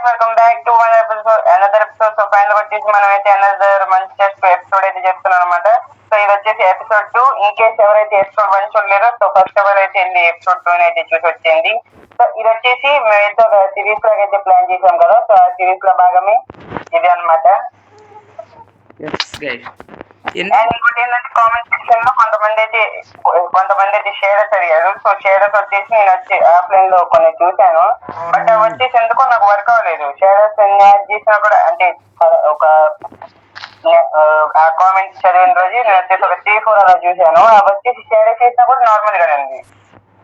Welcome back to another episode. So final వచ్చేసి మనం అయితే అనదర్ మంచి ఎపిసోడ్ అయితే చెప్తున్నాం అనమాట. సో ఇది వచ్చేసి ఎపిసోడ్ 2. ఇన్ కేసు ఎవరైతే ఎపిసోడ్ 1 చూడలేదో సో ఫస్ట్ ఆఫ్ ఆల్ అయితే వెళ్ళి ఎపిసోడ్ 2 అయితే చూసి వచ్చేయండి. సో ఇది వచ్చేసి మేమైతే ఒక సిరీస్ లాగా అయితే ప్లాన్ చేసాం కదా. సో ఆ సిరీస్ లో భాగమే ఇది అనమాట. ఇంకోటి ఏంటంటే కామెంట్ సెక్షన్ లో కొంతమంది అయితే షేడర్స్ అడిగారు. సో షేడర్స్ వచ్చేసి నేను వచ్చి ఆఫ్లైన్ లో కొన్ని చూశాను. బట్ అవి వచ్చేసి ఎందుకో నాకు వర్క్ అవ్వలేదు. షేడర్స్ యాడ్ చేసినా కూడా అంటే ఒక ఆ కామెంట్స్ చదివిన రోజు నేను వచ్చేసి ఒక 3-4 అలా చూశాను. అవి వచ్చేసి షేడర్స్ చేసినా కూడా నార్మల్ గానే ఉంది.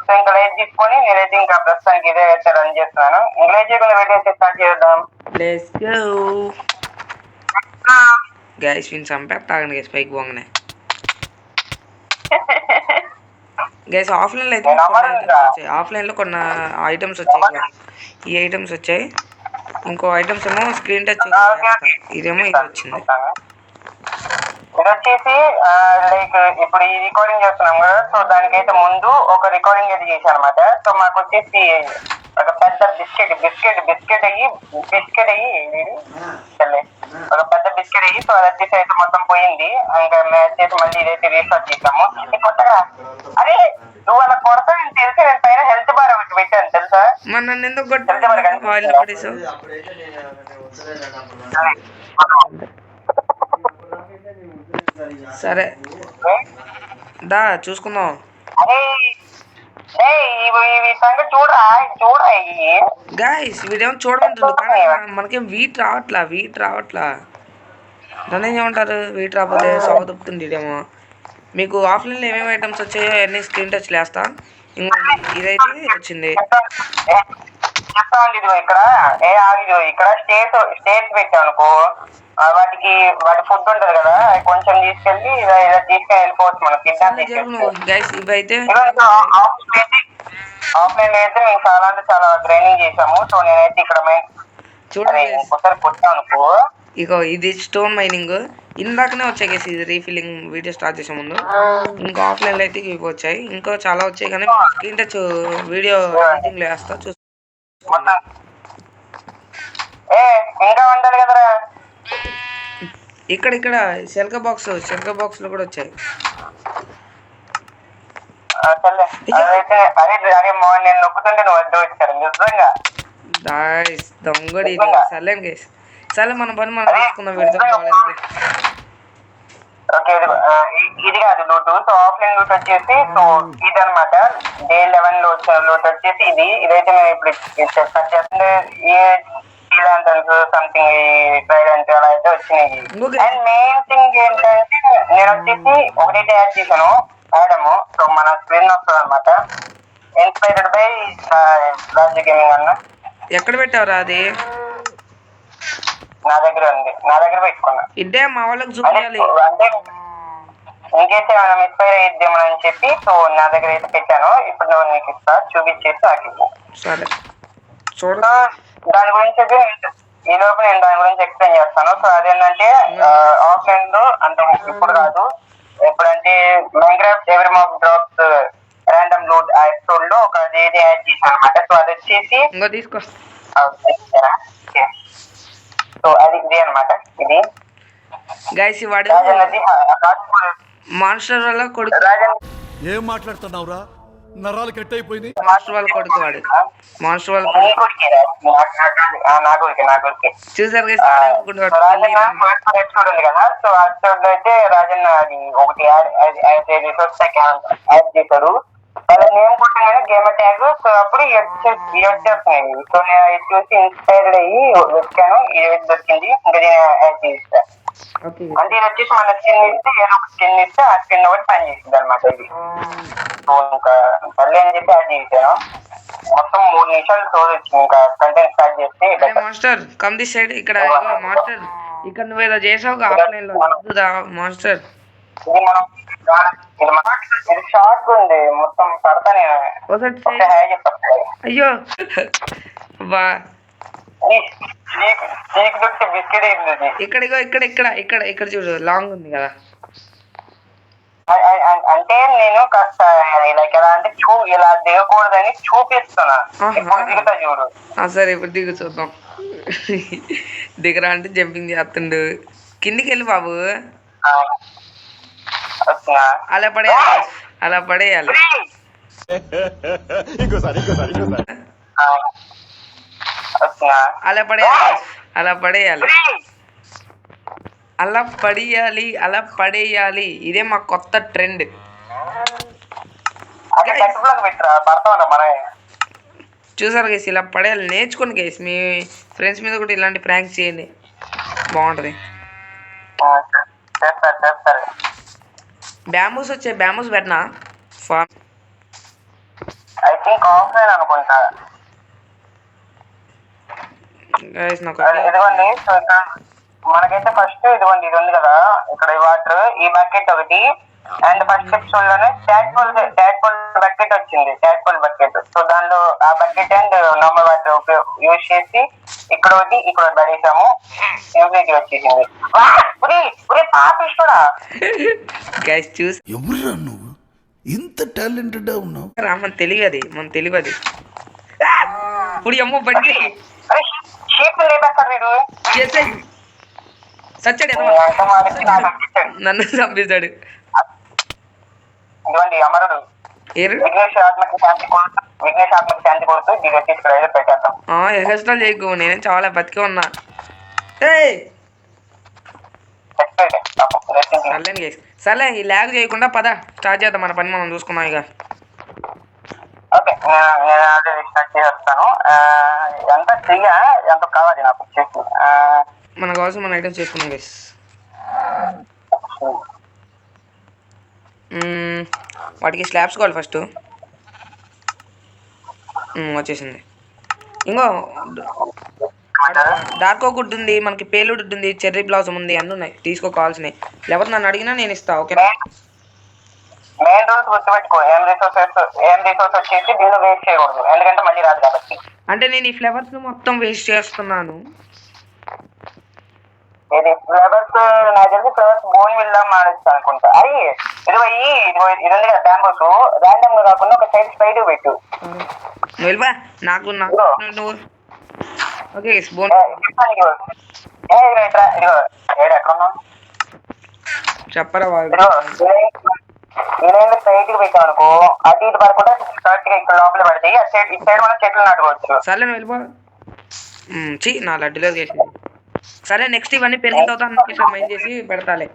సో ఇంకా లైట్ తీసుకొని నేనైతే ఇంకా ప్రస్తుతానికి ఇదే అయితే రన్ చేస్తున్నాను. ఇంకా లైట్ చేయకుండా వీడియో అయితే స్టార్ట్ చేద్దాం. గైస్ వీని చంపేస్తాగండి గైస్ పైకి పోగానే. గైస్ ఆఫ్లైన్లో అయితే ఆఫ్లైన్లో కొన్ని ఐటమ్స్ వచ్చాయి. ఈ ఐటమ్స్ వచ్చాయి. ఇంకో ఐటమ్స్ ఏమో స్క్రీన్ టచ్, ఇదేమో ఇది వచ్చింది. ఇది వచ్చేసి లైక్ ఇప్పుడు ఈ రికార్డింగ్ చేస్తున్నాం కదా. సో దానికైతే ముందు ఒక రికార్డింగ్ అయితే చేశాను అనమాట. సో మాకు వచ్చేసి ఒక పెద్ద బిస్కెట్ అయ్యి ఒక పెద్ద బిస్కెట్ అయ్యి సో అది వచ్చేసి అయితే మొత్తం పోయింది. ఇంకా మేము వచ్చేసి మళ్ళీ ఇదైతే రీస్టార్ట్ చేసాము. కొత్తగా అరే నువ్వు అలా కొడతా నేను తెలిసి నేను పైన హెల్త్ బార్ ఒకటి పెట్టాను తెలుసా. సరే దా చూసుకుందాం. గైస్ వీడేమో చూడమంటుండు కానీ మనకేం వీట్ రావట్లా. నన్ను ఏం చేయమంటారు? వీట్ రాకపోతే సౌదపుతుంది ఇదేమో. మీకు ఆఫ్లైన్లో ఏమేమి ఐటమ్స్ వచ్చాయో అన్నీ స్క్రీన్ టచ్ లేస్తా. ఇంకోటి ఇదైతే వచ్చింది. ఇక్కడ స్టేట్స్ పెట్టాం అనుకో, వాటి ఫుడ్ ఉంటది కదా, కొంచెం తీసుకెళ్ళి ఇలా తీసుకెళ్ళి వెళ్ళిపోవచ్చు మనం. ఇవైతే ఆఫ్లైన్ అయితే మేము చాలా అంటే చాలా గ్రైండింగ్ చేసాము. సో నేనైతే ఇక్కడ చూడండి ఇంకోసారి కొట్టాను అనుకో. ఇగో ఇది స్టోన్ మైనింగ్ ఇందాకనే వచ్చాయి గైస్. ఇది రీఫిల్లింగ్ వీడియో స్టార్ట్ చేసే ముందు. ఇంకా ఆఫ్లైన్లో అయితే ఇవి వచ్చాయి. ఇంకా చాలా వచ్చాయి కానీ స్క్రీన్ టచ్ వీడియో ఎడిటింగ్ వేస్తా ఇంకా ఉండాలి కదరా. ఇక్కడ శల్క బాక్స్ లో కూడా వచ్చాయి. దొంగడి సర్లేండి గైస్. సరే మన పని మనం తీసుకుందాం. ఓకే ఇది కాదు లూట్. సో ఆఫ్లైన్ లూట్ వచ్చేసి సో ఇది అనమాట. డే 11 లో వచ్చిన లూట్ వచ్చేసి ఇదైతే మేము ఇప్పుడు స్టార్ట్ చేస్తుంటే సంథింగ్ ట్రైడెంట్ అలా అయితే వచ్చినాయి. అండ్ మెయిన్ థింగ్ ఏంటంటే నేను వచ్చేసి ఒకటైతే యాడ్ చేశాను ఆడము. సో మన స్క్రీన్ వస్తుంది అనమాట. ఇన్స్పైర్డ్ బై రాజు గేమింగ్ అన్న. ఎక్కడ పెట్టావురా అది? నా దగ్గర ఉంది, నా దగ్గర పెట్టుకున్నా. ఇదే మా వాళ్ళకి చూపించాలి అంటే ఇంకేస్తే మనం ఇన్స్పైర్ అయిద్దామని చెప్పి సో నా దగ్గర అయితే పెట్టాను. ఇప్పుడు నువ్వు నీకు ఇస్తా, చూపించేసి నాకు. సరే చూడ దాని గురించి ఈ లోపు నేను దాని గురించి ఎక్స్ప్లెయిన్ చేస్తాను. సో అదేంటంటే ఆఫ్లైన్ లో అంటే ఇప్పుడు కాదు, ఎప్పుడంటే మైన్క్రాఫ్ట్ ఎవరీ మాక్ డ్రాప్స్ ర్యాండమ్ లూట్ ఆ ఎపిసోడ్ లో ఒక ఏది యాడ్ చేశాను అనమాట. సో అది వచ్చేసి సో అది ఇది అనమాట. ఇది గైస్ వాడు మాస్టర్ వాళ్ళ కొడుకు. ఏం మాట్లాడుతున్నావురా? నరాలు కట్ అయిపోయింది. మాస్టర్ వాళ్ళ కొడుకు వాడు. మాస్టర్ వాళ్ళ కొడుకు చూసారు ఎపిసోడ్ ఉంది కదా. సో ఆ ఎపిసోడ్ లో అయితే రాజన్న అది ఒకటి యాడ్ చేశాడు. వాళ్ళ నేమ్ కొట్టగానే గేమ్ ట్యాగ్. సో అప్పుడు వచ్చేస్తున్నాయి. సో నేను ఇది చూసి ఇన్స్పైర్డ్ అయ్యి వెతికాను. ఇది దొరికింది. ఇంకా నేను యాడ్ చేస్తాను. అంటే ఇది వచ్చేసి మన స్కిన్ ఇస్తే ఏదో ఒక స్కిన్ ఇస్తే ఆ స్కిన్ ఒకటి పని చేసింది అనమాట. ఇది సో ఇంకా సర్లే అని చెప్పి యాడ్ చేశాను. మొత్తం 3 నిమిషాలు చూడొచ్చు. ఇంకా కంటెంట్ స్టార్ట్ చేస్తే మాస్టర్ కమ్ దిస్ సైడ్. ఇక్కడ మాస్టర్ ఇక్కడ నువ్వు ఏదో చేసావు ఆఫ్లైన్ లో మాస్టర్. ఇది మనం ఇది షార్ట్ ఉంది మొత్తం పడతా. అయ్యో బా బిస్కెట్ ఇక్కడ చూడు లాంగ్ ఉంది కదా. అంటే నేను కాస్త లైక్ ఎలా అంటే ఇలా దిగకూడదని చూపిస్తున్నా. ఇప్పుడు దిగుతా చూడు. సరే ఇప్పుడు దిగు చూద్దాం. దిగరా అంటే జంపింగ్ చేస్తుండు. కిందికి వెళ్ళి బాబు. ఆ, వచ్చినా అలా పడేయాలి, అలా పడేయాలి. ఆ, వచ్చినా అలా పడేయాలి, అలా పడేయాలి, అలా పడేయాలి, అలా పడేయాలి. ఇదే మా కొత్త ట్రెండ్. అది గట్టిలోకి పెట్టరా పడతా ఉన్నా మనమే. చూసారు గైస్, ఇలా పడేయాలి. నేర్చుకోండి గైస్, మీ ఫ్రెండ్స్ మీద కూడా ఇలాంటి ప్రాంక్స్ చేయండి, బాగుంటుంది. ఆ, చేస్తారు బ్యాంబూస్ వచ్చాయి, బ్యాంబూస్ పెట్టనా ఫార్మ్. ఐ థింక్ ఆఫ్లైన్ అనుకుంటా. గైస్ నాకు ఇదిగోండి, సో ఇక్కడ మనకైతే ఫస్ట్ ఇదిగోండి ఇది ఉంది కదా, ఇక్కడ ఈ వాటర్, ఈ బకెట్ ఒకటి, అండ్ ఫస్ట్ ఎపిసోడ్ లోనే ట్యాడ్పోల్ బకెట్ వచ్చింది, ట్యాడ్పోల్ బకెట్. సో దానిలో ఆ bucket and normal water use చేసి ఇక్కడ ఒకటి ఇక్కడ ఒకటి పడేసాము, ఇమ్యూనిటీ వచ్చేసింది. పాపిష్ కూడా గైస్ చూసి ఎవరురా నువ్వు ఇంత టాలెంటెడ్ ఉన్నావు? మన తెలియదు, మన తెలియదు. ఇప్పుడు అమ్మో బండి అరే షీప్ లేపేస్తారు వీడు. సచ్చాడు, ఎంత మారికి నాకు అనిపించాడు. నన్ను చంపిస్తాడు. ఇదిగోండి అమరుడు ఏరు విఘ్నేష్ ఆత్మకి శాంతి కొడుతూ దీని వచ్చి ఇక్కడ ఏదో పెట్టేద్దాం. ఎక్స్ట్రాల్ చేయకు, నేనేం చాలా బతికే ఉన్నా. సర్లేండి గైస్, సర్లే ఈ ల్యాగ్ చేయకుండా పద స్టార్ట్ చేద్దాం, మన పని మనం చూసుకున్నాం ఇక. ఓకే, నేను అదే స్టార్ట్ చేస్తాను. ఎంత చెయ్య ఎంత కావాలి నాకు వచ్చేసి. మనకు కావాల్సిన మన ఐటమ్స్ చేసుకున్నాం గైస్. వాటికి స్లాబ్స్ కావాలి ఫస్ట్. వచ్చేసింది. ఇంకో డార్క్ ఓక్ ఉంది, మనకి పేలుడ్ ఉంది, చెర్రీ బ్లాసమ్ ఉంది, అన్నీ ఉన్నాయి, తీసుకోవాల్సినవి. లేకపోతే నన్ను అడిగినా నేను ఇస్తా. ఓకేనా? మెయిన్ రూల్స్ గుర్తుపెట్టుకో, ఏం రిసోర్స్ వచ్చేసి దీనిలో వేస్ట్ చేయకూడదు, ఎందుకంటే మళ్ళీ రాదు కాబట్టి. అంటే నేను ఈ ఫ్లేవర్స్ మొత్తం వేస్ట్ చేస్తున్నాను. ఇది ఫ్లేవర్స్ నాకు తెలిసి ఫ్లేవర్స్ బోన్ విల్లా మాడచ్చు అనుకుంటా. అది ఇది ఉంది కదా బ్యాంబూస్, ర్యాండమ్ గా కాకుండా ఒక సైడ్ స్పైడ్ పెట్టు. వెళ్ళిపా, నాకు నువ్వు ఓకే బోన్ చెప్పరా నేను సైడ్ కి పెట్టాం అనుకో, అటు ఇటు పడకుండా కరెక్ట్ గా ఇక్కడ లోపల పడతాయి. అటు సైడ్ ఇటు సైడ్ మనం చెట్లు నాటుకోవచ్చు. సర్లే నువ్వు వెళ్ళిపో. నా లడ్డులో చేసింది. సరే నెక్స్ట్ ఇవన్నీ పెరిగిన తర్వాత మైండ్ చేసి పెడతాలే.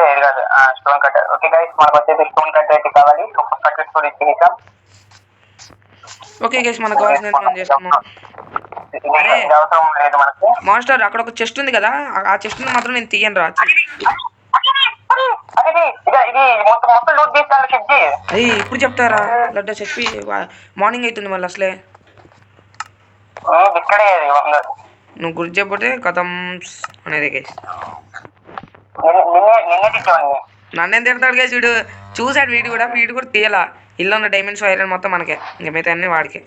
ఇది కాదు స్టోన్ కట్టర్. ఓకే గైస్, మనకు వచ్చేసి స్టోన్ కట్టర్ అయితే కావాలి. సూపర్ కట్టర్ స్టోర్ ఇచ్చేసాం. ఓకే గైస్, మనకు కావాల్సిన మనం చేసుకున్నాం. అవసరం లేదు మనకి. మాస్టర్ అక్కడ ఒక చెస్ట్ ఉంది కదా, ఆ చెస్ట్ మాత్రం నేను తీయను రా. ఇది మొత్తం లూట్ తీస్తాను షిఫ్ట్. అది ఇప్పుడు చెప్తారా లడ్డు, చెప్పి మార్నింగ్ అవుతుంది మళ్ళీ అసలే. ఇక్కడే నువ్వు గుర్తు చెప్పతే కథం అనేది గైస్. నిన్నే తిట్టాను. నన్నేం తిడతాడు గైస్, వీడు చూసాడు, వీడు కూడా తీయాల. ఇల్లు ఉన్న డైమండ్స్ ఐరన్ మొత్తం మనకే, ఇంకా మిగతా అన్ని వాడికే.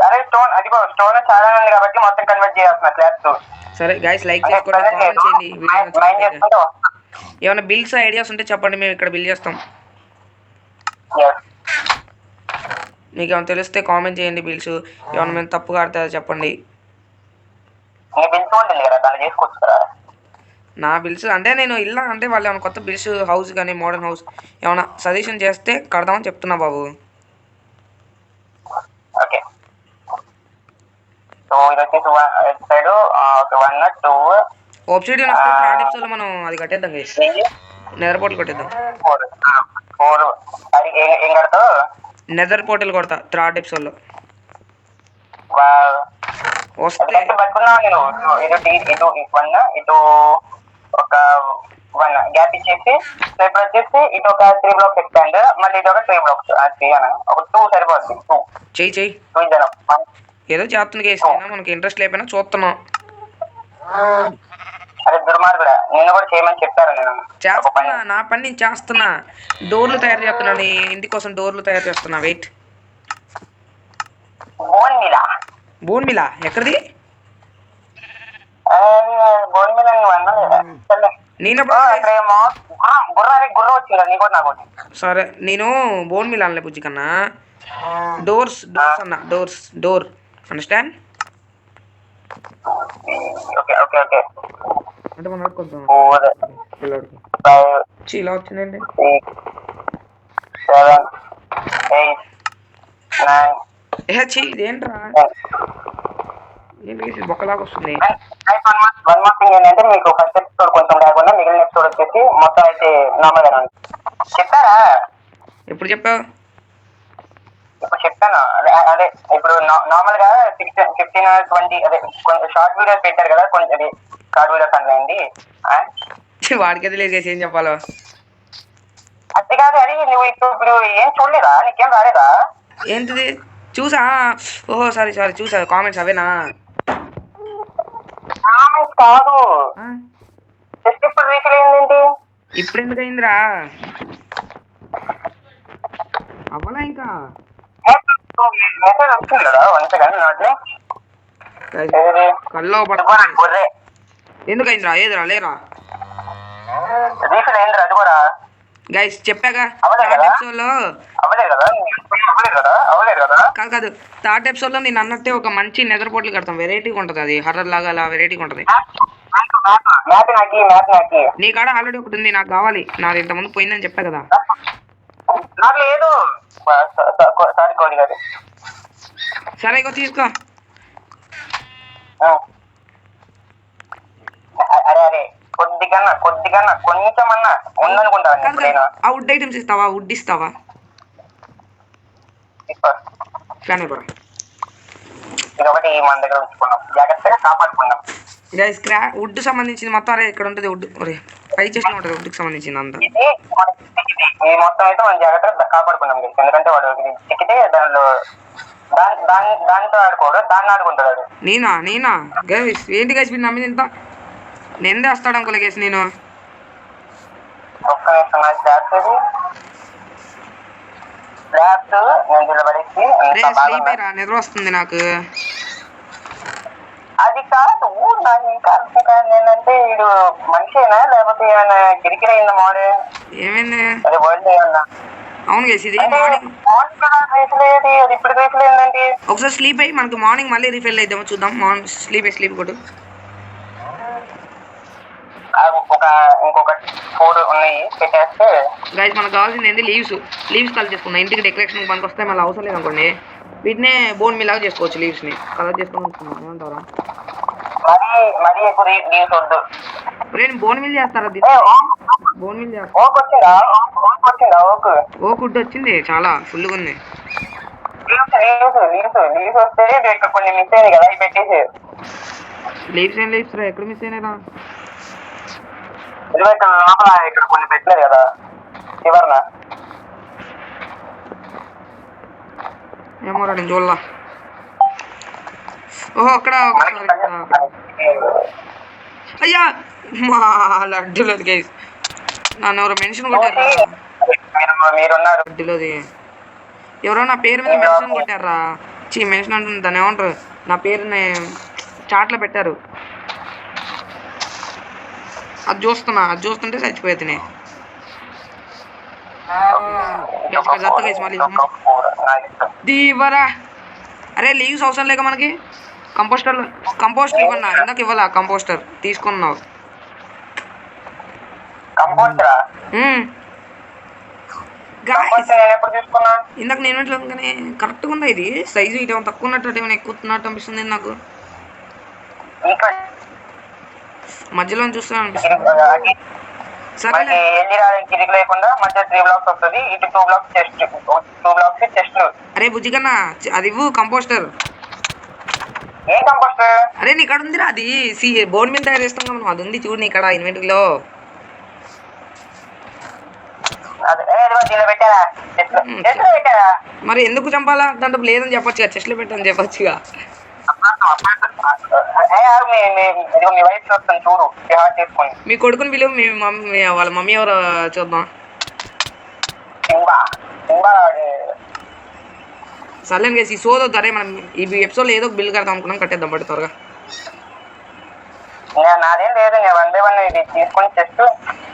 అరే స్టోన్, అదిగో స్టోన్ చాలా ఉంది కాబట్టి మొత్తం కన్వర్ట్ చేయాల్సిన స్లాబ్స్. సరే గైస్, లైక్ చేసుకోండి, కామెంట్ చేయండి. ఏమైనా బిల్స్ ఐడియాస్ ఉంటే చెప్పండి, మేము ఇక్కడ బిల్ చేస్తాం. మీకు ఏమైనా తెలిస్తే కామెంట్ చేయండి. బిల్స్ ఏమైనా మేము తప్పుగా ఆడితే చెప్పండి. నా బిల్స్ అంటే నేను ఇల్లా అంటే వాళ్ళు ఏమైనా కొత్త బిల్స్ హౌస్ కానీ మోడర్న్ హౌస్ ఏమైనా సజెషన్ చేస్తే కడదామని చెప్తున్నా బాబు. ఓకే, సో ఇది వచ్చేసి సైడ్ 1 2 ఆబ్సిడియన్ వస్తే థర్డ్ ఎపిసోడ్ మనం అది కట్టేద్దాం గైస్, నెదర్ పోర్టల్ కొట్టేద్దాం. 4 అది ఏం కడతావు? నెదర్ పోర్టల్ కొడతా థర్డ్ ఎపిసోడ్ లో వస్తే. పట్టుకున్నావు నేను ఇటు 1 ఇటు ఒక 1 గ్యాప్ ఇచ్చేసి, ఇప్పుడు వచ్చేసి ఇటు ఒక 3 బ్లాక్స్ ఎక్స్పాండ్, మళ్ళీ ఇటు ఒక 3 బ్లాక్స్. అది ఒక 2 సరిపోతుంది. చెయ్యి ఏదో చేస్తుంది గైస్, మనకి ఇంట్రెస్ట్ లేకపోయినా చూస్తున్నాం. అరే దుర్మార్గుడా, నిన్ను కూడా చేయమని చెప్తారు. నేను చేస్తున్నా, నా పని నేను చేస్తున్నా. డోర్లు తయారు చేస్తున్నాను, ఇంటి కోసం డోర్లు తయారు చేస్తున్నా. వెయిట్, బోన్ మిలా ఎక్కడిది? సరే నేను బోన్ మిల్ అనలే బుజ్జి కన్నా, డోర్స్ అన్న door understand. Okay okay okay. అంటే మనకు కొంచెం 4 5 ఇలా వచ్చిందండి. 6 7 8 9 ఇదేంట్రా ఏంటి బొక్కలాగా వస్తుంది. వన్ మోర్ థింగ్ ఏంటంటే మీకు ఫస్ట్ ఎపిసోడ్ కొంచెం లేకుండా మిగిలిన ఎపిసోడ్ వచ్చేసి మొత్తం అయితే నార్మల్ గా చెప్పారా? ఎప్పుడు చెప్పావు? ఇప్పుడు చెప్తాను. అదే ఇప్పుడు నార్మల్ గా 15 or 20 అదే షార్ట్ వీడియోస్ పెట్టారు కదా, కొంచెం అది షార్ట్ వీడియోస్ అండి. వాడికి అది లేచేసి ఏం చెప్పాలో అది కాదు, అది నువ్వు ఇప్పుడు ఏం చూడలేదా? నీకేం రాలేదా? ఏంటిది చూసా? ఓహో సారీ చూసా. కామెంట్స్ అవేనా? కాదు, జస్ట్ ఇప్పుడు రీఫిల్ అయిందేంటి? ఇప్పుడు ఎందుకు అయిందిరా? అవ్వలా ఇంకా మెసేజ్ వచ్చింది కదా వన్ సెకండ్ నాటి కల్లో గొర్రె ఎందుకు అయిందిరా? ఏదిరా లేరా రీఫిల్ అయిందిరా అది కూడా. గైస్ చెప్పాగా కాదు థర్డ్ ఎపిసోడ్ లో నేను అన్నట్టే ఒక మంచి నెదర్ పోర్టల్ కడతాం. వెరైటీగా ఉంటది, అది హర్రర్ లాగా అలా వెరైటీగా ఉంటది. నీ కాడ ఆల్రెడీ ఒకటి ఉంది, నాకు కావాలి. నాది ఇంతకుముందు పోయిందని చెప్పా కదా. సరే ఇగో తీసుకో. ఆ వుడ్ ఐటమ్స్ ఇస్తావా? వుడ్ ఇస్తావా? వుడ్ సంబంధించింది మొత్తం అరే ఇక్కడ ఉంటుంది. వుడ్ ఒరే పై చేసిన ఉంటుంది. వుడ్కి సంబంధించింది అంతా మొత్తం అయితే మనం జాగ్రత్తగా కాపాడుకున్నాం. ఎందుకంటే వాడు చిక్కితే దానిలో దాంతో ఆడుకోడు, దాన్ని ఆడుకుంటాడు. నేనా గైస్ ఏంటి గైస్ మీరు నమ్మింది ఇంత నిందే వస్తాడు అనుకోలే గైస్. నేను ఒక్క నిమిషం నిద్ర వస్తుంది నాకు. అది కాదు ఏంటంటే వీడు మనిషేనా లేకపోతే ఏమైనా కిరికిరి అయిందా? మాడే ఏమైంది? అది వరల్డ్ ఏమన్నా? అవును గైస్ ఇది అది ఇప్పుడు రీఫిల్ ఏంటంటే ఒకసారి స్లీప్ అయ్యి మనకి మార్నింగ్ మళ్ళీ రీఫిల్ అయిద్దామో చూద్దాం. మార్నింగ్ స్లీప్ కొట్టు. ఇంకొక 4 ఉన్నాయి పెట్టేస్తే గైస్ మనకు కావాల్సింది ఏంటి? లీవ్స్ కలర్ చేసుకున్నాం. ఇంటికి డెకరేషన్ పనికి వస్తే మళ్ళీ అవసరం లేదు అనుకోండి. వీటినే బోన్ మీలాగా చేసుకోవచ్చు. లీవ్స్ని కలర్ చేసుకొని ఉంచుకున్నాం. ఏమంటారా? మరి ఎక్కువ లీవ్స్ వద్దు. నేను బోన్ మిల్ చేస్తారా? బోన్ మిల్ చేస్తా. ఓక్ వుడ్ వచ్చింది, చాలా ఫుల్గా ఉంది. కొన్ని మిస్ అయింది కదా, పెట్టేసి లీవ్స్ ఏం లీవ్స్ రా? ఎక్కడ మిస్ అయినా? ఇక్కడ కొన్ని పెట్టలేదు కదా చివరన. ఏమో రా నేను చూడలా. ఓహో అక్కడ అయ్యా మా లడ్డులోది గైస్ నన్ను ఎవరో మెన్షన్ కొట్టారా? లడ్డులోది ఎవరో నా పేరు మీద మెన్షన్ కొట్టారా? మెన్షన్ అంటుంది దాన్ని ఏమంటారు? నా పేరుని చాట్లో పెట్టారు. అది చూస్తుంటే చచ్చిపోతుంది. దీవరా అరే లీవ్స్ అవసరం లేక మనకి. కంపోస్టర్ ఇవ్వన్నా? ఇందాక ఇవ్వాలా? కంపోస్టర్ తీసుకున్నావు. ఇందాక నేను కానీ కరెక్ట్గా ఉందా ఇది? సైజు ఇటు ఏమైనా తక్కువ ఉన్నట్టు ఏమైనా ఎక్కుతున్నట్టు అనిపిస్తుంది నాకు. మధ్యలో చూస్తే అనిపిస్తుంది. సరే అరే బుజ్జికన్నా అది ఇవ్వు కంపోస్టర్. అరే నీ ఇక్కడ ఉందిరా అది బోన్ మీద తయారు చేస్తాం కదా, అది ఉంది చూడు నీ ఇక్కడ ఇన్వెంటరీలో. మరి ఎందుకు చంపాలా? దాంట్లో లేదని చెప్పొచ్చుగా, చెస్ట్లో పెట్టని చెప్పొచ్చుగా. మీ కొడుకుని పిలువు. మీ మమ్మీ వాళ్ళ మమ్మీ ఎవరో చూద్దాం. సర్లేని కేసు ఈ సోదొద్దు. అరే మనం ఈ ఎపిసోడ్లో ఏదో బిల్ కడతాం అనుకున్నాం, కట్టేద్దాం బట్టి త్వరగా. నాదేం లేదు, ఇది తీసుకొని చెస్ట్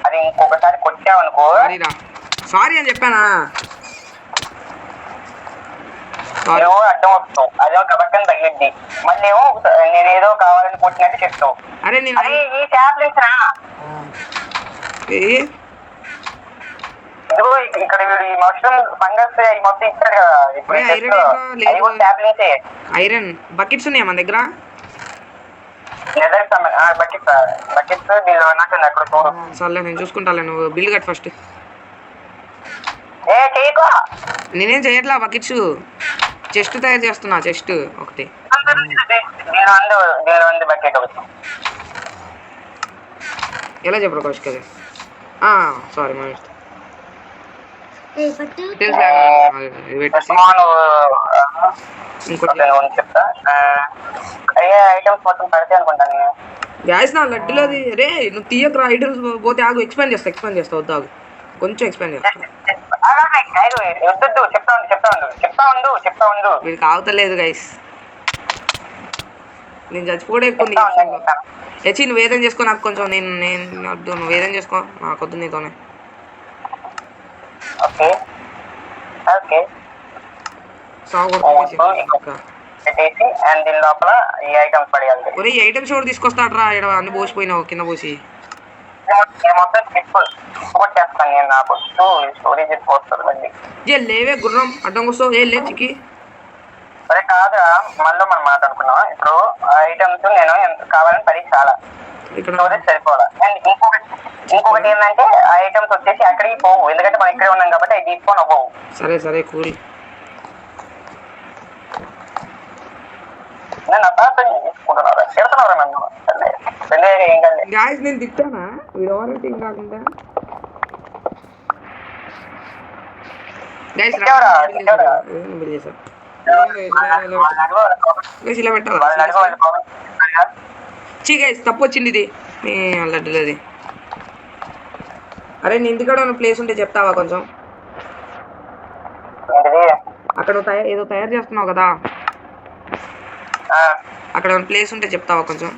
అది ఇంకొకసారి కొట్టావనుకో. సారీ అని చెప్పానా? నువ్వు అడ్డం వస్తావు, అదేమో పక్కన తగిలిద్ది, మళ్ళీ ఏమో నేనేదో కావాలని కొట్టినట్టు చెప్తావు. అరే నేను అరే ఈ టాబ్లెట్స్ రా, ఇదిగో ఇక్కడ వీడు ఈ మష్రూమ్ ఫంగస్ అవి మొత్తం ఇచ్చాడు కదా, ఇప్పుడు అవి కూడా టాబ్లెట్సే. ఐరన్ బకెట్స్ ఉన్నాయా మన దగ్గర? బకెట్స్ దీనిలో ఉన్నట్టుంది అక్కడ చూడు. సర్లే నేను చూసుకుంటాలే, నువ్వు బిల్ కట్ ఫస్ట్. ఏ చేయకో, నేనేం చేయట్లా, బకెట్స్ చెస్ట్ తయారు చేస్తున్నా, చెస్ట్ ఒకటి. దీనిలో ఉంది బకెట్ ఒకటి. ఎలా చెప్పరు కౌశిక్ అది? సారీ మా చెప్తా, అయ్యే ఐటమ్స్ మొత్తం పడితే అనుకుంటాను నేను. గ్యాస్ నా లడ్డులోది. అరే నువ్వు తీయకు ఐటమ్స్ పోతే ఆగు, ఎక్స్పాండ్ చేస్తా వద్దు ఆగు, కొంచెం ఎక్స్పాండ్ చేస్తా. చెప్తా ఉండు. వీడికి ఆగుతలేదు గైస్, నేను చచ్చిపోవడం ఎక్కువ. హెచ్చి నువ్వు ఏదైనా చేసుకో, నాకు కొంచెం నేను వద్దు, నువ్వు ఏదైనా చేసుకో, నాకు వద్దు నీతోనే. ఒరే ఈ ఐటమ్స్ కూడా తీసుకొస్తాడ్రా, ఇక్కడ అన్ని పోసిపోయినావు కింద పోసి. లేవే గుర్రం అడ్డం వస్తావు, ఏ లే చిక్కి. అరే కాదురా, మళ్ళీ మనం మాట్లాడుకున్నాం. ఇప్పుడు ఐటమ్స్ నేను కావాలని పరీక్ష చాలా సరిపోవాలి. అండ్ ఇంకొకటి ఏంటంటే ఆ ఐటమ్స్ వచ్చేసి అక్కడికి పోవు, ఎందుకంటే మనం ఇక్కడే ఉన్నాం కాబట్టి అవి తీసుకొని అవ్వవు. సరే కూల్. నేను అర్థం తీసుకుంటున్నారా, తిడుతున్నారా నన్ను? ఏం కాదు గాయస్, నేను తిట్టానా వీడు కాకుండా? ఇలా పెట్టాలి. చీ గైస్ తప్పు వచ్చింది ఇది మీ లడ్డులది. అరే నీ ఇంటికాడ ఉన్న ప్లేస్ ఉంటే చెప్తావా కొంచెం? అక్కడ ఏదో తయారు చేస్తున్నావు కదా, అక్కడ ప్లేస్ ఉంటే చెప్తావా కొంచెం?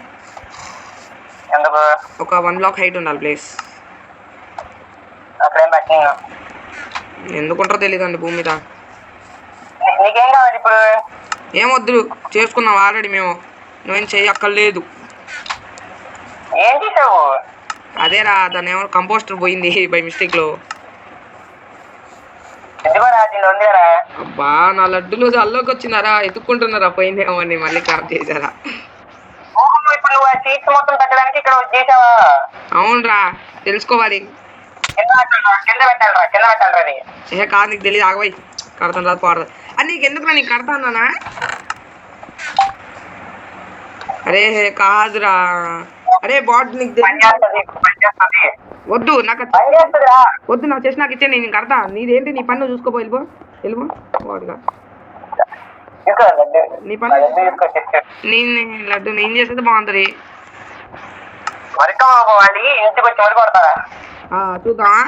ఒక 1 block హైట్ ఉండాలి ప్లేస్. ఎందుకుంటారో తెలియదండి భూమి మీద. ఏమొద్దు, చేసుకున్నావు ఆల్రెడీ మేము, నువ్వేం చెయ్యక్కర్లేదు. అదేరా దాన్ని ఏమో కంపోస్టర్ పోయింది బై మిస్టేక్ లో. అబ్బా నా లడ్డులు అల్లోకి వచ్చినారా, ఎత్తుక్కుంటున్నారా పోయిందేమో అని, మళ్ళీ ఖరాబ్ చేశారా? అవునరా తెలుసుకోవాలి. కాదు నీకు తెలియదు, ఆగబోయి కడతాను రాదు పాడదు అని. నీకు ఎందుకురా, నీకు కడతానా? అరే కాదురా, అరే బాట్ నీకు వద్దు, నాకు వద్దు, నాకు చేసి నాకు ఇచ్చే, నేను కడతా. నీదేంటి, నీ పని చూసుకోపో, వెళ్ళిపో వాడుగా నీ పని. నేను లడ్డు నేను చేసేది బాగుంటుంది. చూద్దామా?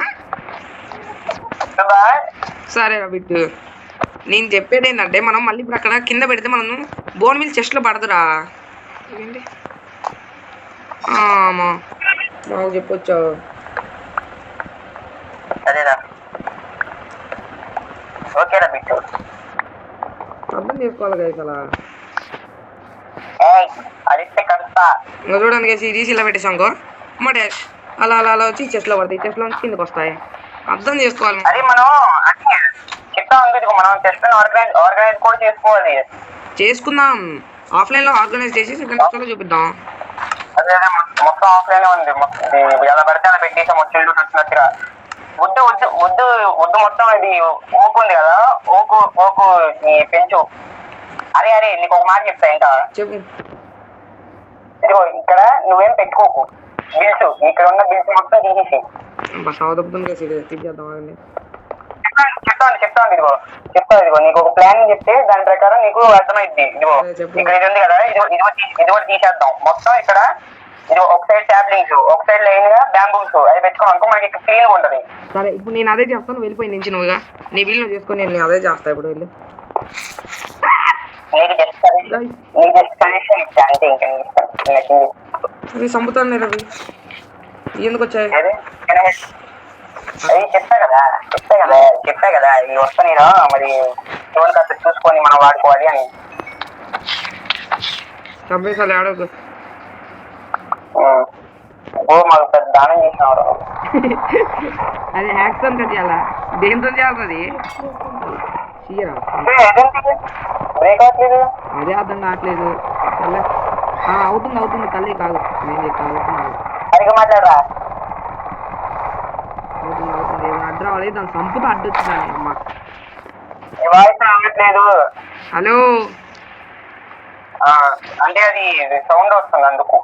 సరే బిట్టు, నేను చెప్పేది ఏంటంటే మనం మళ్ళీ ఇప్పుడు అక్కడ కింద పెడితే మనం బోన్ మిల్ చెస్ట్లో పడదురా. ఏంటి మాకు చెప్పొచ్చు. అర్థం చేసుకోవాలి కదా అసలు. ఇంకా చూడండి కేసి ఇది ఇలా పెట్టేసాంకో మా డాష్ అలా అలా అలా వచ్చి చెస్ట్లో పడతాయి, చెస్ట్లో నుంచి కిందకి వస్తాయి. అర్థం చేసుకోవాలి. అది మనం ఆర్గనైజ్ కూడా చేసుకోవాలి. చేసుకుందాం, ఆఫ్లైన్ లో ఆర్గనైజ్ చేసి సెకండ్ లో చూపిద్దాం. అదే మొత్తం ఆఫ్లైన్ ఉంది, ఎలా పడితే అలా పెట్టేసాం వచ్చినట్టు వచ్చినట్టుగా. వద్దు వద్దు వద్దు వద్దు, మొత్తం ఇది ఓకు ఉంది కదా, ఓకు పెంచు. అరే నీకు ఒక మాట చెప్తా, ఇంకా చెప్పు. ఇదిగో ఇక్కడ నువ్వేం పెట్టుకోకు, బిల్స్ ఇక్కడ ఉన్న బిల్స్ మొత్తం తీసేసి. చెప్తాను ఇదిగో నీకు ఒక ప్లాన్ చెప్తే దాని ప్రకారం నీకు అర్థమైద్ది. ఇదిగో ఇక్కడ ఇది ఉంది కదా, ఇది కూడా తీసేద్దాం మొత్తం. ఇక్కడ ఇది ఒక సైడ్ ట్యాబ్లింగ్స్, ఒక సైడ్ లైన్ గా బ్యాంబూస్, అది పెట్టుకోమనుకో మనకి క్లీన్ గా ఉంటది. సరే ఇప్పుడు నేను అదే చేస్తాను, వెళ్ళిపోయి నుంచి నువ్వుగా నీ వీళ్ళు చేసుకొని నేను అదే చేస్తా. ఇప్పుడు వెళ్ళి చంపుతాను రవి, ఎందుకు వచ్చాయి? చెప్పా కదా ఇవి వస్తా నేను మరి శివునికి అట్లా చూసుకొని మనం వాడుకోవాలి అని. చంపేసాలి ఆడకు. ఓ మాకు పెద్ద దానం చేసినాడు. అది హ్యాక్స్ అని చేయాలా? దేంతో చేయాలి అది? చీరా బ్రేక్ అవ్వట్లేదు. అదే అర్థం కావట్లేదు. సర్లే. అవుతుంది తల్లి కాదు, నేను చెప్తా అవుతుంది. సరిగ్గా మాట్లాడరా. ఏమైనా అడ్డు రావాలి, దాన్ని సంపుతో అడ్డొచ్చిందని అమ్మ. వాయిస్ అవ్వట్లేదు. హలో, అంటే అది సౌండ్ వస్తుంది అందుకు.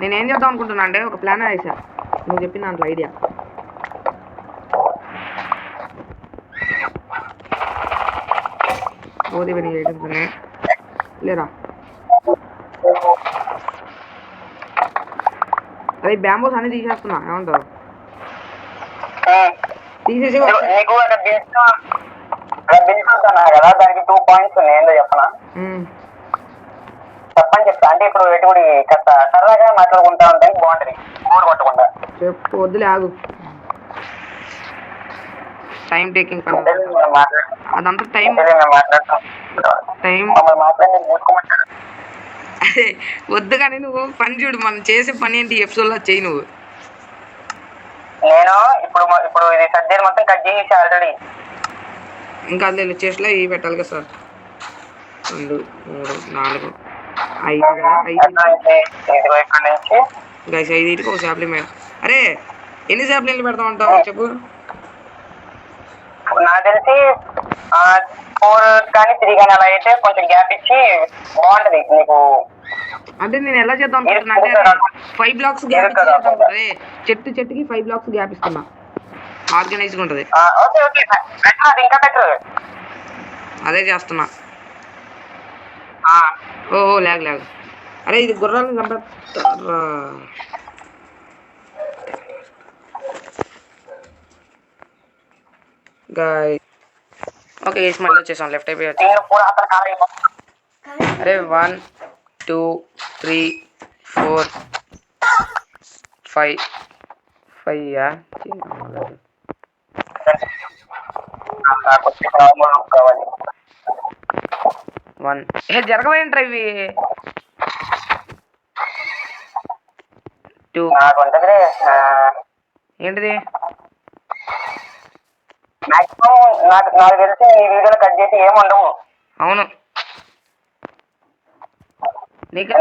నేనేం చేద్దాం అనుకుంటున్నా అంటే ఒక ప్లాన్ వేసా, నువ్వు చెప్పిన దాంట్లో ఐడియా. ఓది విని ఐటమ్స్ లేరా? అదే బ్యాంబోస్ అన్ని తీసేస్తున్నా, ఏమంటావు? తీసేసి నీకు బిల్స్ అవుతున్నా కదా, దానికి 2 పాయింట్స్ ఉన్నాయి. ఏంటో చెప్పనా? చెప్పని చెప్తా. అంటే ఇప్పుడు ఎటువంటి కాస్త సరదాగా మాట్లాడుకుంటా ఉంటే బాగుంటది, బోర్ కొట్టకుండా. చెప్పు, వద్దులే ఆగు. టైం టేకింగ్ పని అదంతా. టైం అదే వద్దు కానీ నువ్వు పని చూడు, మనం చేసే పని ఏంటి ఎపిసోడ్లో చెయ్యి నువ్వు. నేను ఇప్పుడు ఇది సర్జరీ మొత్తం కట్ చేసి ఆల్రెడీ. ఇంకా అందులో చేసిలో ఇవి పెట్టాలి కదా సార్. 2 3 4 5 కదా, 5 ఒక శాప్లింగ్ మేడం. అరే ఎన్ని శాప్లింగ్లు పెడతామంటావు చెప్పు? నాకు తెలిసి 4 కానీ 3 కానీ అలా అయితే కొంచెం గ్యాప్ ఇచ్చి బాగుంటది నీకు. అంటే నేను ఎలా చేద్దాం అనుకుంటున్నా అంటే 5 బ్లాక్స్ గ్యాప్ ఇచ్చి, అరే చెట్టుకి 5 బ్లాక్స్ గ్యాప్ ఇస్తున్నా, ఆర్గనైజ్గా ఉంటుంది. ఇంకా బెటర్. అదే చేస్తున్నా. ఓహో లాగ్. అరే ఇది గుర్రాలను చంపేస్తారా? ఓకే మళ్ళీ వచ్చేసాం, లెఫ్ట్ అయిపోయి వచ్చి. అరే 1 2 3 4 5 1 జరగవేంట్రా ఇవి? 2 ఏంటిది? మాక్సిమం నాకు తెలిసి ఈ వీడియోలో కట్ చేసి ఏమి ఉండవు. అవును, నీకు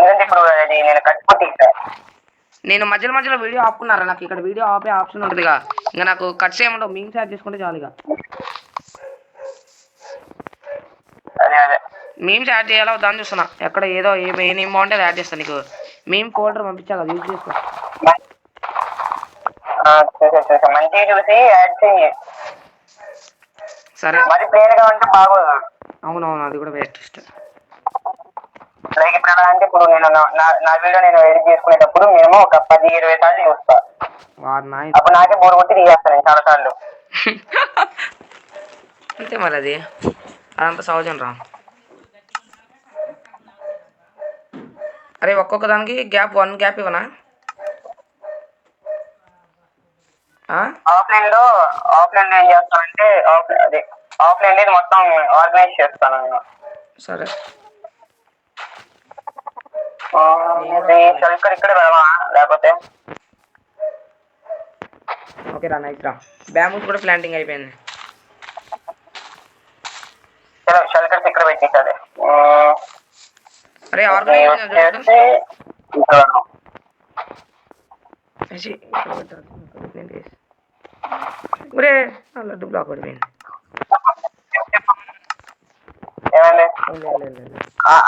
నేను మధ్యలో వీడియో ఆపుకున్నారా? నాకు ఇక్కడ వీడియో ఆపే ఆప్షన్ ఉంటుందిగా, ఇంకా నాకు కట్స్ ఏముండవు, మీమ్స్ యాడ్ చేసుకుంటే చాలుగా. మీమ్స్ యాడ్ చేయాలో దాన్ని చూస్తున్నా, ఎక్కడ ఏదో ఏ నేమ్ బాగుంటే యాడ్ చేస్తాను. నీకు మీమ్ ఫోల్డర్ పంపించా కదా, యూజ్ చేసుకో. మంచిగా చూసి యాడ్ చేయి. సరే, మరి ప్లేన్ గా ఉంటే బాగోదు. అవునవును, అది కూడా బెస్ట్. లైక్ ఇప్పుడు ఎలా అంటే, ఇప్పుడు నేను నా వీడియో నేను ఎడిట్ చేసుకునేటప్పుడు మేము ఒక 10-20 సార్లు చూస్తా. అప్పుడు నాకే బోర్ కొట్టి తీయేస్తాను నేను చాలా సార్లు. అంతే మరి, అది అదంతా సహజం రా. అరే ఒక్కొక్క దానికి గ్యాప్ 1 గ్యాప్ ఇవ్వనా? ఆఫ్లైన్ లో ఏం చేస్తానంటే ఆఫ్లైన్ లో మొత్తం ఆర్గనైజ్ చేస్తాను నేను. సరే, షల్కర్ ఇక్కడ పెడదామా లేకపోతే? ఓకే రా, నైస్ రా. బ్యాంబూస్ కూడా ప్లాంటింగ్ అయిపోయింది. షల్కర్స్ ఇక్కడ పెట్టేసాడు. అరే ఆర్గనైజ్ లడ్డు బ్లాక్ పడిపోయింది.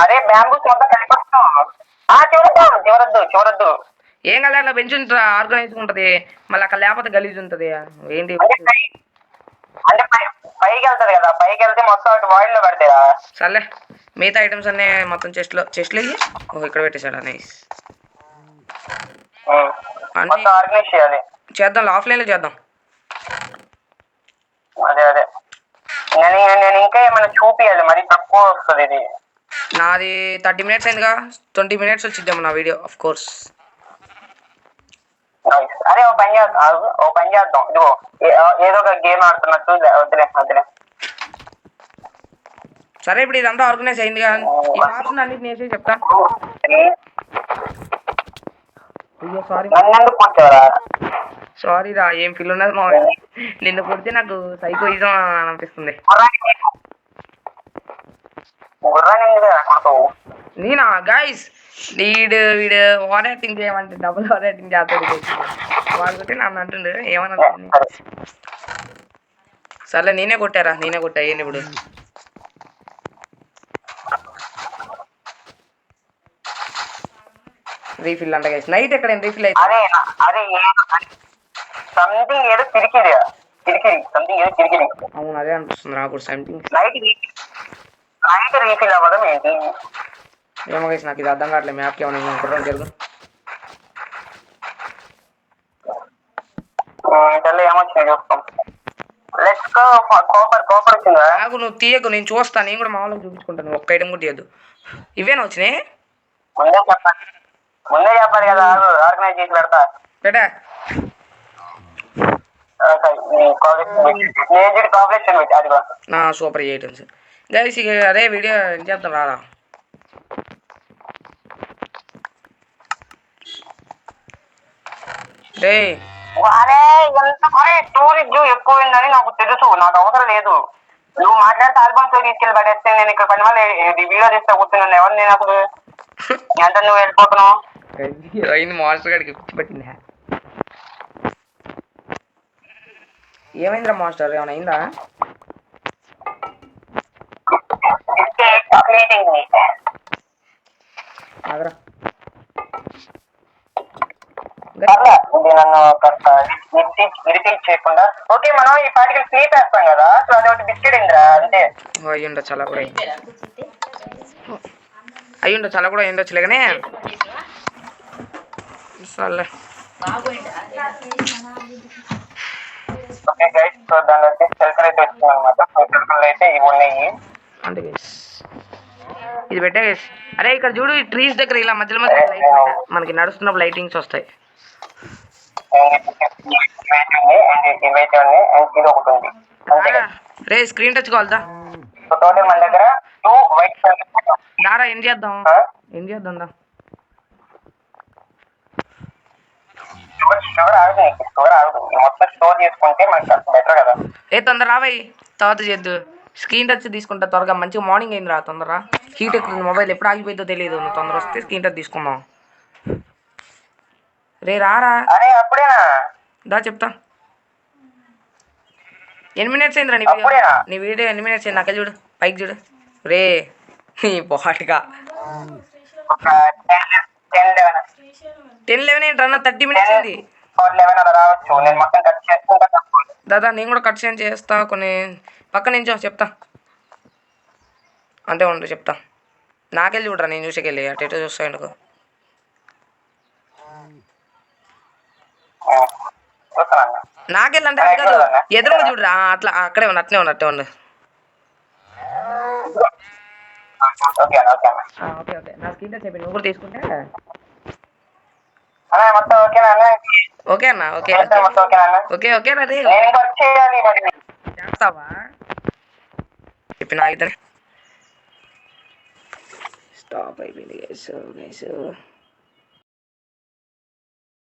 అరే బ్యాంబూస్ మొత్తం చూడద్దు. ఏం కదా అట్లా బెంచ్ ఉంటుందా, ఆర్గనైజ్ ఉంటుంది. మళ్ళీ అక్కడ లేకపోతే గలీజ్ ఉంటుంది. ఏంటి అంటే పైకి వెళ్తుంది కదా, పైకి వెళ్తే మొత్తం అటు వాయిల్ లో పెడతారా? సర్లే, మిగతా ఐటమ్స్ అన్నీ మొత్తం చెస్ట్లో ఇక్కడ పెట్టేశాడు. నైస్. ఆర్గనైజ్ చేయాలి. చేద్దాం, ఆఫ్లైన్లో చేద్దాం. అదే నేను ఇంకా ఏమైనా చూపియాలి, మరి తక్కువ వస్తుంది ఇది. నాది 30 minutes అయిందిగా, 20 minutes వచ్చిద్దాము నా వీడియో ఆఫ్ కోర్స్. అదే ఓ పని చేద్దాం. ఇదిగో ఏదో ఒక గేమ్ ఆడుతున్నట్టు వద్దులే. సరే ఇప్పుడు ఇదంతా ఆర్గనైజ్ అయింది కానీ ఈ మార్క్స్ అన్నిటి నేర్చి చెప్తా. అయ్యో సారీ నన్నెందుకు కూర్చోరా? సారీ రా, ఏం ఫీల్ ఉన్నది మా నిన్ను కొడితే నాకు సైకోయిజం అనిపిస్తుంది. నేనా గైస్ వీడు ఓవర్ యాక్టింగ్ చేయమంటే డబుల్ ఓవర్ యాక్టింగ్ చేస్తాడు. వాడు కొట్టి నన్ను అంటుండే ఏమన్నా. సర్లే నేనే కొట్టా ఏంటి ఇప్పుడు. రీఫిల్ అంట గైస్. నైట్ ఎక్కడ రీఫిల్ అయితే అవును అదే అనిపిస్తుంది నాకు సంథింగ్. ఏమో గైస్ నాకు ఇది అర్థం కావట్లేదు. మ్యాప్కి ఏమైనా కుర్రం జరుగు. నాకు నువ్వు తీయకు, నేను చూస్తాను. నేను కూడా మామూలుగా చూపించుకుంటాను. ఒక్క ఐటమ్ కూడా తీయద్దు. ఇవేనా వచ్చినాయి? ముందే చెప్పాలి కదా, ఆర్గనైజ్ చేసి పెడతా. పెట్టా సూపర్ ఐటమ్స్ గైస్. ఇక అదే వీడియో ఏం చేద్దాం రారా. రే టూరిస్ట్ ఎక్కువైందని నాకు తెలుసు, నాకు అవసరం లేదు. నువ్వు మాట్లాడితే ఆల్బమ్స్ తీసుకెళ్ళి పడేస్తే నేను ఇక్కడ పని వల్ల వీడియో తీస్తే కూర్చున్నాను. ఎవరు నేను అసలు ఎంత నువ్వు వెళ్ళిపోతున్నావు? మాస్టర్ గారికి పిచ్చి పట్టింది. ఏమైందిరా మాస్టర్, ఏమైనా అయిందా? నన్ను ఇరిటేట్ చేయకుండా. ఓకే మనం ఈ పాటికి స్లీప్ వేస్తాం కదా, సో అదొకటి బిస్కెట్ అయిందిరా అంతే. అయ్యుండ చాలా కూడా అయ్యుండొచ్చులే కానీ సర్లే. ఓకే గైస్, సో దానిలో వచ్చేసి సెల్కర్ అయితే వచ్చింది అనమాట. సెల్కర్లు అయితే ఇవి ఉన్నాయి అంటే గైస్ ఇది పెట్టా గైస్. అరే ఇక్కడ చూడు, ఈ ట్రీస్ దగ్గర ఇలా మధ్యలో మధ్యలో లైట్ పెట్టా, మనకి నడుస్తున్నప్పుడు లైటింగ్స్ వస్తాయి. రే స్క్రీన్ టచ్ కావాలదా మన దగ్గర దారా ఏం చేద్దాం దా. మొత్తం స్టోర్ చేసుకుంటే మనకి బెటర్ కదా. ఏ తొందర రావయ్యి, తర్వాత చేద్దు. స్క్రీన్ టచ్ తీసుకుంటా త్వరగా. మంచిగా మార్నింగ్ అయింది రా, తొందర. హీట్ ఎక్కుతుంది, మొబైల్ ఎప్పుడు ఆగిపోయిందో తెలియదు. నువ్వు తొందర వస్తే స్క్రీన్ టచ్ తీసుకుందాం. రే రారా. అప్పుడేనా దా చెప్తా. ఎన్ని మినిట్స్ అయిందిరా నీ వీడియో ఎన్ని మినిట్స్ అయింది? నాకే చూడు, పైకి చూడు. రే నీ బాట్గా 10-11 ఏంటన్నా, 30 మినిట్స్ అయింది. దాదా నేను కూడా కట్ చేస్తా. కొన్ని పక్క నుంచో చెప్తా అంటే ఉండు చెప్తా. నాకెళ్ళి చూడరా, నేను చూసేకెళ్ళి అటు ఎటో చూస్తా. ఎందుకు నాకెళ్ళి అంటే అది కాదు, ఎదురుగా చూడరా. అట్లా అక్కడే ఉండు, అట్నే ఉండు. ఓకే నా స్క్రీన్ టచ్ అయిపోయింది. నువ్వు కూడా తీసుకుంటే ఓకే అన్న. ఓకే రే చేస్తావా చెప్పిన ఆగితే స్టాప్ అయిపోయింది గైస్.